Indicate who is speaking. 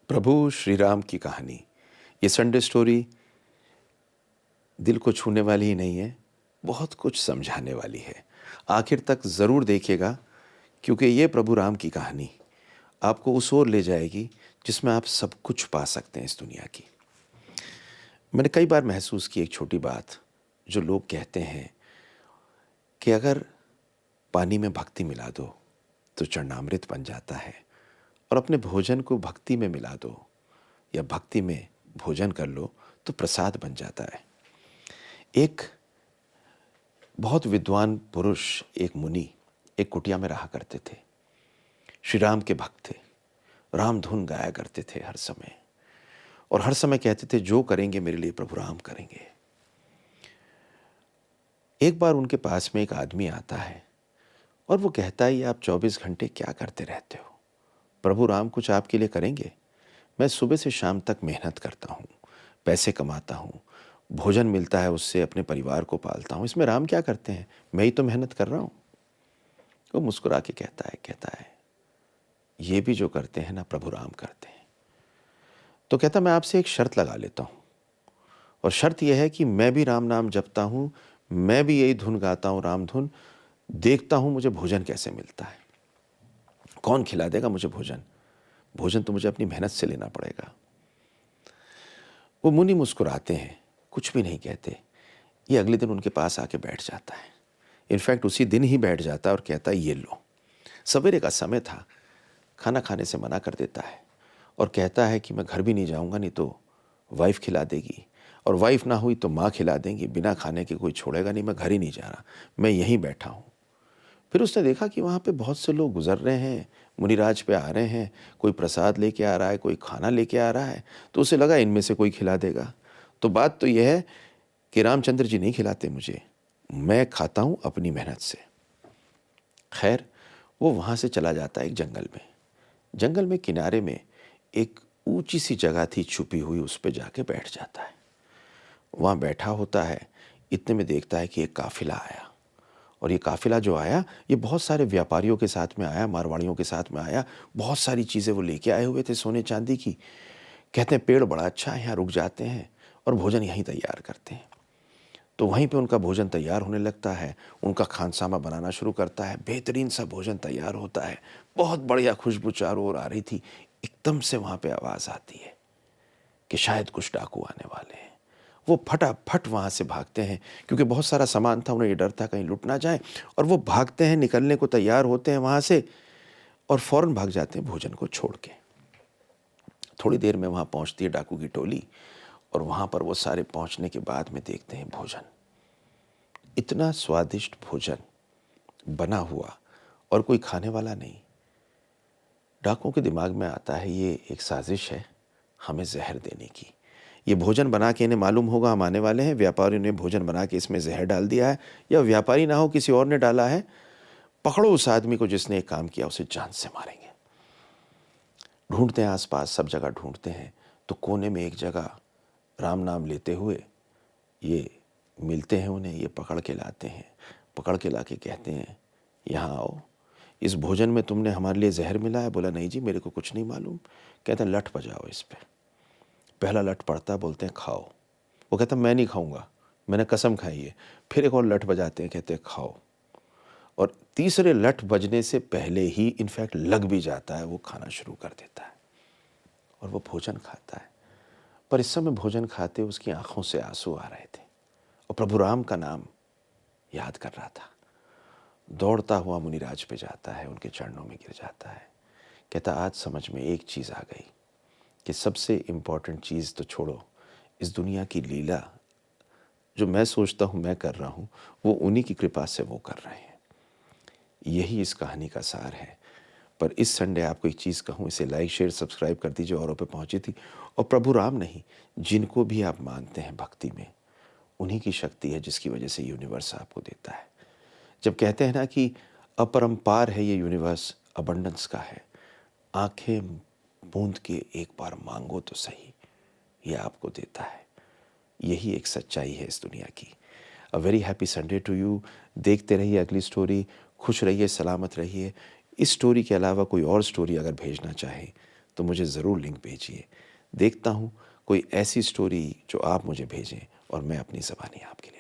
Speaker 1: प्रभु श्री राम की कहानी। ये संडे स्टोरी दिल को छूने वाली ही नहीं है, बहुत कुछ समझाने वाली है। आखिर तक ज़रूर देखिएगा, क्योंकि ये प्रभु राम की कहानी आपको उस ओर ले जाएगी जिसमें आप सब कुछ पा सकते हैं इस दुनिया की। मैंने कई बार महसूस की एक छोटी बात, जो लोग कहते हैं कि अगर पानी में भक्ति मिला दो तो चरणामृत बन जाता है, और अपने भोजन को भक्ति में मिला दो या भक्ति में भोजन कर लो तो प्रसाद बन जाता है। एक बहुत विद्वान पुरुष, एक मुनि, एक कुटिया में रहा करते थे। श्री राम के भक्त थे, राम धुन गाया करते थे हर समय, और हर समय कहते थे जो करेंगे मेरे लिए प्रभु राम करेंगे। एक बार उनके पास में एक आदमी आता है और वो कहता है, ये आप 24 घंटे क्या करते रहते हो? प्रभु राम कुछ आपके लिए करेंगे? मैं सुबह से शाम तक मेहनत करता हूँ, पैसे कमाता हूँ, भोजन मिलता है, उससे अपने परिवार को पालता हूँ, इसमें राम क्या करते हैं? मैं ही तो मेहनत कर रहा हूँ। वो मुस्कुरा के कहता है ये भी जो करते हैं ना प्रभु राम करते हैं। तो कहता, मैं आपसे एक शर्त लगा लेता हूँ, और शर्त यह है कि मैं भी राम नाम जपता हूँ, मैं भी यही धुन गाता हूँ, राम धुन। देखता हूँ मुझे भोजन कैसे मिलता है, कौन खिला देगा मुझे भोजन? भोजन तो मुझे अपनी मेहनत से लेना पड़ेगा। वो मुनि मुस्कुराते हैं, कुछ भी नहीं कहते। ये अगले दिन उनके पास आके बैठ जाता है। इनफैक्ट उसी दिन ही बैठ जाता है और कहता है, ये लो। सवेरे का समय था, खाना खाने से मना कर देता है और कहता है कि मैं घर भी नहीं जाऊंगा, नहीं तो वाइफ खिला देगी, और वाइफ ना हुई तो माँ खिला देंगी, बिना खाने के कोई छोड़ेगा नहीं, मैं घर ही नहीं जा रहा, मैं यहीं बैठा हूँ। फिर उसने देखा कि वहाँ पे बहुत से लोग गुजर रहे हैं, मुनिराज पे आ रहे हैं, कोई प्रसाद लेके आ रहा है, कोई खाना लेके आ रहा है, तो उसे लगा इनमें से कोई खिला देगा। तो बात तो यह है कि रामचंद्र जी नहीं खिलाते मुझे, मैं खाता हूँ अपनी मेहनत से। खैर, वो वहाँ से चला जाता है एक जंगल में। जंगल में किनारे में एक ऊंची सी जगह थी छुपी हुई, उस पे जाके बैठ जाता है। वहाँ बैठा होता है, इतने में देखता है कि एक काफिला आया, और ये काफिला जो आया, ये बहुत सारे व्यापारियों के साथ में आया, मारवाड़ियों के साथ में आया। बहुत सारी चीज़ें वो लेके आए हुए थे सोने चांदी की। कहते हैं पेड़ बड़ा अच्छा है, यहाँ रुक जाते हैं और भोजन यहीं तैयार करते हैं। तो वहीं पे उनका भोजन तैयार होने लगता है, उनका खानसामा बनाना शुरू करता है, बेहतरीन सा भोजन तैयार होता है, बहुत बढ़िया खुशबू चारों ओर आ रही थी। एकदम से वहाँ पे आवाज़ आती है कि शायद कुछ डाकू आने वाले हैं। वो फटाफट वहाँ से भागते हैं, क्योंकि बहुत सारा सामान था, उन्हें ये डर था कहीं लुट ना जाए, और वो भागते हैं, निकलने को तैयार होते हैं वहाँ से, और फौरन भाग जाते हैं भोजन को छोड़ के। थोड़ी देर में वहाँ पहुँचती है डाकू की टोली, और वहाँ पर वो सारे पहुँचने के बाद में देखते हैं भोजन, इतना स्वादिष्ट भोजन बना हुआ और कोई खाने वाला नहीं। डाकुओं के दिमाग में आता है ये एक साजिश है हमें जहर देने की। ये भोजन बना के इन्हें मालूम होगा हम आने वाले हैं, व्यापारी ने भोजन बना के इसमें जहर डाल दिया है, या व्यापारी ना हो किसी और ने डाला है। पकड़ो उस आदमी को जिसने एक काम किया, उसे जान से मारेंगे। ढूंढते हैं आसपास, सब जगह ढूंढते हैं, तो कोने में एक जगह राम नाम लेते हुए ये मिलते हैं उन्हें। ये पकड़ के लाते हैं, पकड़ के ला के कहते हैं, यहाँ आओ, इस भोजन में तुमने हमारे लिए जहर मिला है? बोला, नहीं जी, मेरे को कुछ नहीं मालूम। कहते हैं, लठ बजाओ इस पे। पहला लठ पड़ता है, बोलते हैं खाओ। वो कहता है, मैं नहीं खाऊंगा, मैंने कसम खाई है। फिर एक और लठ बजाते हैं, कहते हैं खाओ। और तीसरे लठ बजने से पहले ही इनफैक्ट लग भी जाता है, वो खाना शुरू कर देता है और वो भोजन खाता है। पर इस समय भोजन खाते उसकी आंखों से आंसू आ रहे थे, और प्रभु राम का नाम याद कर रहा था। दौड़ता हुआ मुनिराज पे जाता है, उनके चरणों में गिर जाता है। कहता, आज समझ में एक चीज़ आ गई कि सबसे इम्पॉर्टेंट चीज़ तो छोड़ो, इस दुनिया की लीला जो मैं सोचता हूँ मैं कर रहा हूँ, वो उन्हीं की कृपा से वो कर रहे हैं। यही इस कहानी का सार है। पर इस संडे आपको एक चीज़ कहूँ, इसे लाइक शेयर सब्सक्राइब कर दीजिए, औरों पे पहुँची थी। और प्रभु राम नहीं, जिनको भी आप मानते हैं भक्ति में, उन्हीं की शक्ति है जिसकी वजह से यूनिवर्स आपको देता है। जब कहते हैं ना कि अपरंपार है ये यूनिवर्स, अबंडेंस का है, आंखें बूंद के एक बार मांगो तो सही, ये आपको देता है। यही एक सच्चाई है इस दुनिया की। A very happy Sunday to you. देखते रहिए अगली स्टोरी, खुश रहिए, सलामत रहिए। इस स्टोरी के अलावा कोई और स्टोरी अगर भेजना चाहे तो मुझे ज़रूर लिंक भेजिए। देखता हूँ कोई ऐसी स्टोरी जो आप मुझे भेजें और मैं अपनी ज़बानी आपके लिए